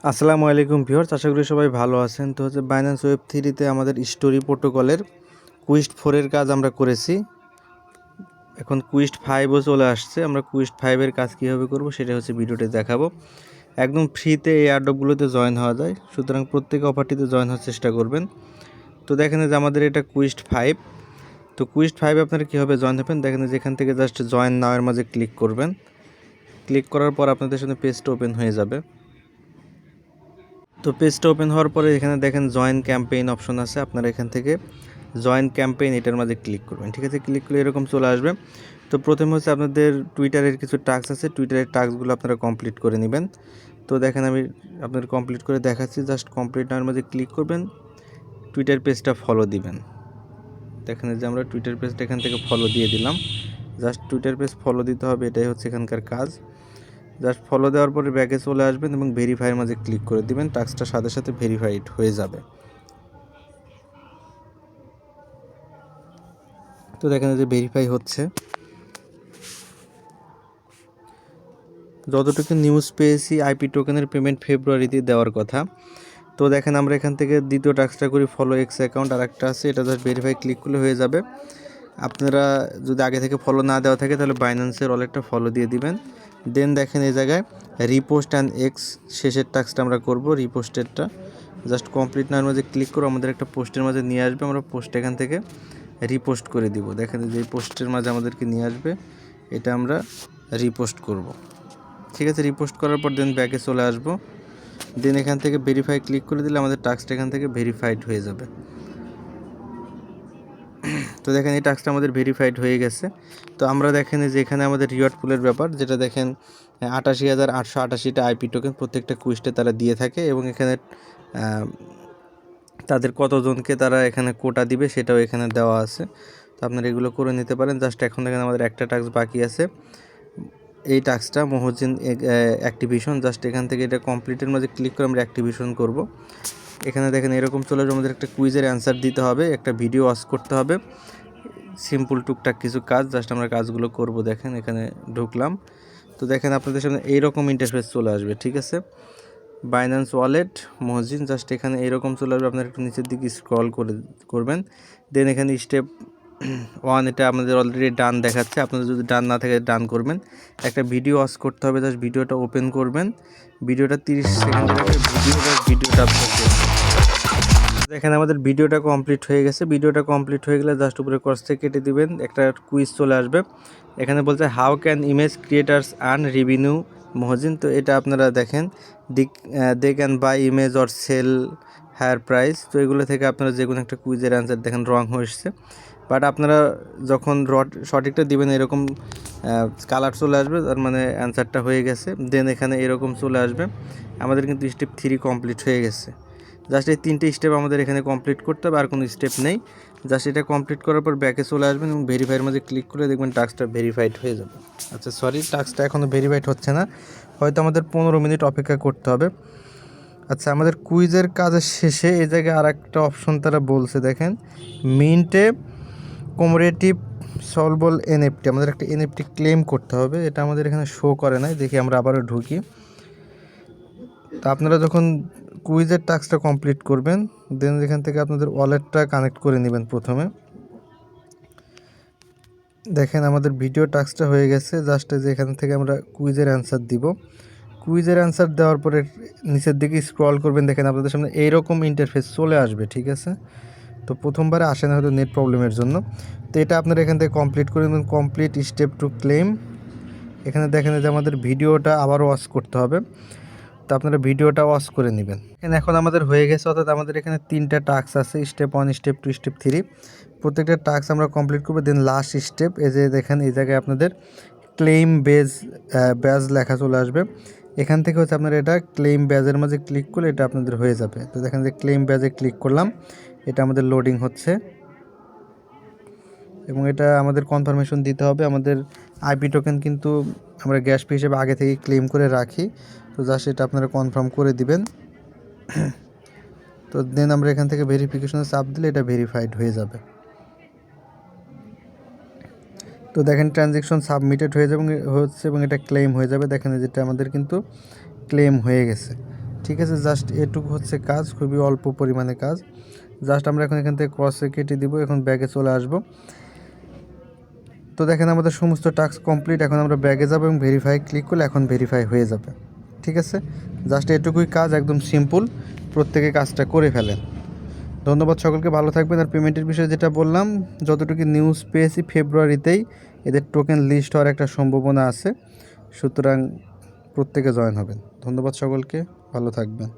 আসসালামু আলাইকুম ভিউয়ার্স, আশা করি সবাই ভালো আছেন। তো হচ্ছে বাইন্যান্স ওয়েব 3 তে আমাদের স্টোরি প্রোটোকলের কুইস্ট 4-এর কাজ আমরা করেছি। এখন কুইস্ট 5ও চলে আসছে। আমরা কুইস্ট 5-এর কাজ কীভাবে করব সেটা হচ্ছে ভিডিওতে দেখাবো। একদম ফ্রিতে এই এয়ারড্রপগুলোতে জয়েন হওয়া যায়, সুতরাং প্রত্যেকে অফারটিতে জয়েন হওয়ার চেষ্টা করবেন। তো দেখেন যে আমাদের এটা কুইস্ট 5। তো কুইস্ট 5 আপনারা কীভাবে জয়েন হবেন দেখেন যে এখান থেকে জাস্ট জয়েন নাওয়ের মাঝে ক্লিক করবেন। ক্লিক করার পর আপনাদের সামনে পেজটা ওপেন হয়ে যাবে। তো পেজটা ওপেন হওয়ার পরে এখানে দেখেন জয়েন ক্যাম্পেইন অপশন আছে, আপনারা এখান থেকে জয়েন ক্যাম্পেইন এটার মাঝে ক্লিক করবেন। ঠিক আছে, ক্লিক করলে এরকম চলে আসবে। তো প্রথমে হচ্ছে আপনাদের টুইটারের কিছু টাস্ক আছে, টুইটারের টাস্কগুলো আপনারা কমপ্লিট করে নেবেন। তো দেখেন আমি আপনাদের কমপ্লিট করে দেখাচ্ছি। জাস্ট কমপ্লিট নাওয়ার মাঝে ক্লিক করবেন, টুইটার পেজটা ফলো দিবেন। দেখেন যে আমরা টুইটার পেজটা এখান থেকে ফলো দিয়ে দিলাম। জাস্ট টুইটার পেজ ফলো দিতে হবে, এটাই হচ্ছে এখানকার কাজ। জাস্ট ফলো দেওয়ার পরে ব্যাকে চলে আসবেন এবং ভেরিফাইয়ের মাঝে ক্লিক করে দিবেন। টাস্কটা সাথে সাথে ভেরিফাইড হয়ে যাবে। তো দেখেন যে ভেরিফাই হচ্ছে। যতটুকু নিউজ পেয়েছি আইপি টোকেনের পেমেন্ট ফেব্রুয়ারিতে দেওয়ার কথা। তো দেখেন আমরা এখান থেকে দ্বিতীয় টাস্কটা করি, ফলো এক্স অ্যাকাউন্ট আর একটা আছে, এটা জাস্ট ভেরিফাই ক্লিক করলে হয়ে যাবে। আপনারা যদি আগে থেকে ফলো না দেওয়া থাকে তাহলে বাইন্যান্সের ওয়ালেটটা ফলো দিয়ে দিবেন। দেন দেখেন এই জায়গায় রিপোস্ট অ্যান্ড এক্স শেষের টাস্কটা আমরা করব, রিপোস্টেরটা। জাস্ট কমপ্লিট নাওয়ার মাঝে ক্লিক করে আমাদের একটা পোস্টের মাঝে নিয়ে আসবে, আমরা পোস্ট এখান থেকে রিপোস্ট করে দিব। দেখেন যে পোস্টের মাঝে আমাদেরকে নিয়ে আসবে, এটা আমরা রিপোস্ট করব। ঠিক আছে, রিপোস্ট করার পর দেন ব্যাকে চলে আসবো। দেন এখান থেকে ভেরিফাই ক্লিক করে দিলে আমাদের টাস্কটা এখান থেকে ভেরিফাইড হয়ে যাবে। তো দেখেন এই টাস্কটা আমাদের ভেরিফাইড হয়ে গেছে। তো আমরা দেখেন যে এখানে আমাদের রিওয়ার্ড পুলের ব্যাপার, যেটা দেখেন 88,888টা আইপি টোকেন প্রত্যেকটা কুইস্টে তারা দিয়ে থাকে এবং এখানে তাদের কতজনকে তারা এখানে কোটা দিবে সেটাও এখানে দেওয়া আছে। তো আপনারা এগুলো করে নিতে পারেন। জাস্ট এখন দেখেন আমাদের একটা টাস্ক বাকি আছে, এই টাস্কটা মহজিন অ্যাক্টিভেশন। জাস্ট এখান থেকে এটা কমপ্লিটের মাঝে ক্লিক করে আমরা অ্যাক্টিভেশন করব। এখানে দেখেন এরকম চলে আসবে, আমাদের একটা কুইজের অ্যান্সার দিতে হবে, একটা ভিডিও ওয়াচ করতে হবে, সিম্পল টুকটাক কিছু কাজ। জাস্ট আমরা কাজগুলো করব। দেখেন এখানে ঢুকলাম। তো দেখেন আপনাদের সামনে এইরকম ইন্টারফেস চলে আসবে। ঠিক আছে, বাইন্যান্স ওয়ালেট মহজিন, জাস্ট এখানে এইরকম চলে আসবে। আপনারা একটু নিচের দিকে স্ক্রল করবেন। দেন এখানে স্টেপ 1 এটা আমাদের অলরেডি ডান দেখাচ্ছে, আপনাদের যদি ডান না থাকে ডান করবেন। একটা ভিডিও ওয়াচ করতে হবে, জাস্ট ভিডিওটা ওপেন করবেন। ভিডিওটা 30 সেকেন্ডের একটা ভিডিওটা এখানে আমাদের ভিডিওটা কমপ্লিট হয়ে গেছে। ভিডিওটা কমপ্লিট হয়ে গেলে জাস্ট উপরে ক্রস থেকে কেটে দিবেন, একটা কুইজ চলে আসবে। এখানে বলছে how can image creators earn revenue মহজিন। তো এটা আপনারা দেখেন they can buy image or sell higher price. তো এগুলো থেকে আপনারা যে কোনো একটা কুইজের অ্যান্সার দেখেন রং হয়েছে, বাট আপনারা যখন সঠিকটা দিবেন এরকম কালার চলে আসবে, তার মানে অ্যান্সারটা হয়ে গেছে। দেন এখানে এরকম চলে আসবে। আমাদের কিন্তু স্টেপ 3 কমপ্লিট হয়ে গেছে। জাস্ট এই 3টে স্টেপ আমাদের এখানে কমপ্লিট করতে হবে, আর কোনো স্টেপ নেই। জাস্ট এটা কমপ্লিট করার পর ব্যাকে চলে আসবেন এবং ভেরিফাইয়ের মাঝে ক্লিক করে দেখবেন টাস্কটা ভেরিফাইড হয়ে যাবে। আচ্ছা সরি, টাস্কটা এখনও ভেরিফাইড হচ্ছে না, হয়তো আমাদের 15 মিনিট অপেক্ষা করতে হবে। আচ্ছা, আমাদের কুইজের কাজের শেষে এই জায়গায় আর একটা অপশন তারা বলছে, দেখেন মিন্টে কমোরেটিভ সলবল এনএফটি, আমাদের একটা এনএফটি ক্লেম করতে হবে। এটা আমাদের এখানে শো করে নাই, দেখি আমরা আবারও ঢুকি। তো আপনারা যখন কুইজের টাস্কটা কমপ্লিট করবেন দেন এখান থেকে আপনাদের ওয়ালেটটা কানেক্ট করে নেবেন প্রথমে। দেখেন আমাদের ভিডিও টাস্কটা হয়ে গেছে। জাস্ট যে এখান থেকে আমরা কুইজের অ্যান্সার দিব। কুইজের অ্যান্সার দেওয়ার পরে নিচের দিকে স্ক্রল করবেন, দেখেন আপনাদের সামনে এইরকম ইন্টারফেস চলে আসবে। ঠিক আছে, তো প্রথমবারে আসে না হয়তো নেট প্রবলেমের জন্য। তো এটা আপনারা এখান থেকে কমপ্লিট করে দেবেন, কমপ্লিট স্টেপ টু ক্লেম। এখানে দেখেন যে আমাদের ভিডিওটা আবারও ওয়াচ করতে হবে, তো আপনারা ভিডিওটা ওয়াচ করে নেবেন। এখন আমাদের হয়ে গেছে, অর্থাৎ আমাদের এখানে 3টা টাস্ক আছে, স্টেপ 1, স্টেপ 2, স্টেপ 3। প্রত্যেকটা টাস্ক আমরা কমপ্লিট করবো। দেন লাস্ট স্টেপ, এই যে দেখেন এই জায়গায় আপনাদের ক্লেম ব্যাজ লেখা চলে আসবে। এখান থেকে হচ্ছে আপনারা এটা ক্লেম ব্যাজের মাঝে ক্লিক করলে এটা আপনাদের হয়ে যাবে। তো দেখেন যে ক্লেম ব্যাজে ক্লিক করলাম, এটা আমাদের লোডিং হচ্ছে এবং এটা আমাদের কনফার্মেশন দিতে হবে। আমাদের আইপি টোকেন কিন্তু আমরা গ্যাস ফি হিসেবে আগে থেকে ক্লেম করে রাখি, তো জাস্ট এটা আপনারা কনফার্ম করে দিবেন। তো দেন আমরা এখান থেকে ভেরিফিকেশনে চাপ দিলে এটা ভেরিফাইড হয়ে যাবে। তো দেখেন ট্রানজ্যাকশন সাবমিটেড হয়ে যাবে এবং এটা ক্লেম হয়ে যাবে। দেখেন যেটা আমাদের কিন্তু ক্লেম হয়ে গেছে। ঠিক আছে, জাস্ট এটুকু হচ্ছে কাজ, খুবই অল্প পরিমাণে কাজ। জাস্ট আমরা এখন এখান থেকে ক্রসে কেটে দিব, এখন ব্যাগে চলে আসব। তো দেখেন আমাদের সমস্ত টাস্ক কমপ্লিট। এখন আমরা ব্যাগে যাব এবং ভেরিফাই ক্লিক করলে এখন ভেরিফাই হয়ে যাবে। ঠিক আছে, জাস্ট এটুকুই কাজ, একদম সিম্পল, প্রত্যেকে কাজটা করে ফেলেন। ধন্যবাদ সকলকে, ভালো থাকবেন। আর পেমেন্টের বিষয়ে যেটা বললাম, যতটুকু নিউজ পেয়েছি ফেব্রুয়ারিতেই এদের টোকেন লিস্ট হওয়ার একটা সম্ভাবনা আছে, সুতরাং প্রত্যেকে জয়েন হবেন। ধন্যবাদ সকলকে, ভালো থাকবেন।